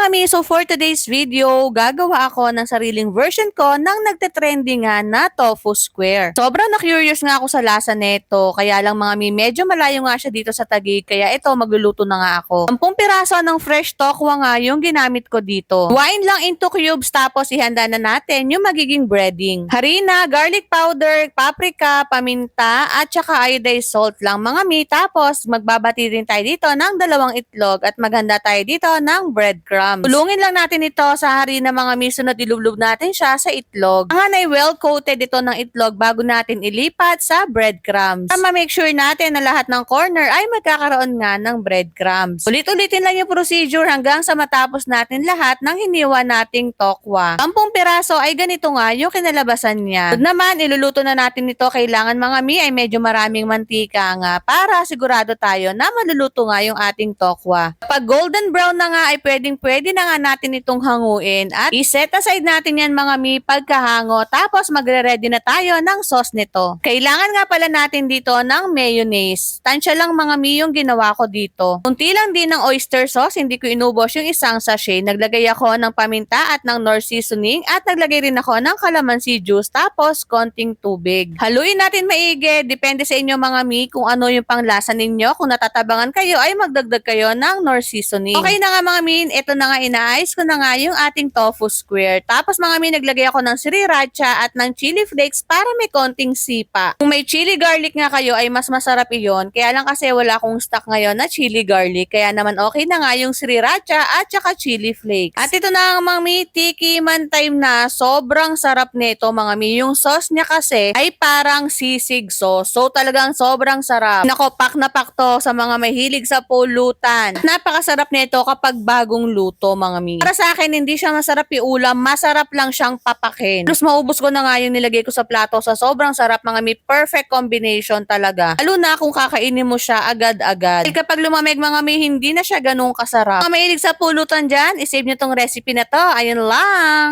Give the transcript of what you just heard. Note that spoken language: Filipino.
mga mi, so for today's video, gagawa ako ng sariling version ko ng nagte-trendingan na tofu square. Sobrang na-curious nga ako sa lasa nito, kaya lang mga mi, medyo malayo nga siya dito sa Taguig, kaya ito magluluto na nga ako. 10 piraso ng fresh tokwa nga yung ginamit ko dito. Wine lang into cubes tapos ihanda na natin yung magiging breading. Harina, garlic powder, paprika, paminta, at saka iodized salt lang mga mi. Tapos magbabati din tayo dito ng 2 itlog at maghanda tayo dito ng breadcrumbs. Tulungin lang natin ito sa harina mga mi, sunod ilublob natin siya sa itlog. Ang na well coated ito ng itlog bago natin ilipat sa breadcrumbs. Para ma-make sure natin na lahat ng corner ay magkakaroon nga ng breadcrumbs. Ulit-ulitin lang yung procedure hanggang sa matapos natin lahat ng hiniwa nating tokwa. 10 piraso ay ganito nga yung kinalabasan niya. Sunod naman, iluluto na natin ito. Kailangan mga mi ay medyo maraming mantika nga para sigurado tayo na maluluto nga yung ating tokwa. Pag golden brown na nga ay pwede na nga natin itong hanguin at iset aside natin yan mga mi pagkahango, tapos magre-ready na tayo ng sauce nito. Kailangan nga pala natin dito ng mayonnaise. Tansya lang mga mi yung ginawa ko dito. Kunti lang din ng oyster sauce, hindi ko inubos yung isang sachet. Naglagay ako ng paminta at ng Knorr seasoning at naglagay rin ako ng calamansi juice tapos konting tubig. Haluin natin maigi, depende sa inyo mga mi kung ano yung panglasa ninyo. Kung natatabangan kayo ay magdagdag kayo ng Knorr seasoning. Okay na nga mga min, ito na nga inaayos ko na nga yung ating tofu square. Tapos mga min, naglagay ako ng sriracha at ng chili flakes para may konting sipa. Kung may chili garlic nga kayo ay mas masarap iyon. Kaya lang kasi wala akong stock ngayon na chili garlic. Kaya naman okay na nga yung sriracha at saka chili flakes. At ito na nga mga mi, tiki man time na. Sobrang sarap nito mga mi. Yung sauce niya kasi ay parang sisig sauce. So talagang sobrang sarap. Nako, pak na pak to sa mga mahilig sa pulutan. Napakasarap nito kapag bagong luto mga mi. Para sa akin, hindi siya masarap iulam. Masarap lang siyang papakin. Plus maubos ko na nga yung nilagay ko sa plato sa sobrang sarap mga mi. Perfect combination talaga. Lalo na kung kakainin mo siya agad-agad. Kapag lumamig mga mi, hindi na siya ganun kasarap. Kung mahilig sa pulutan dyan, isave nyo tong recipe na to. Ayun lang.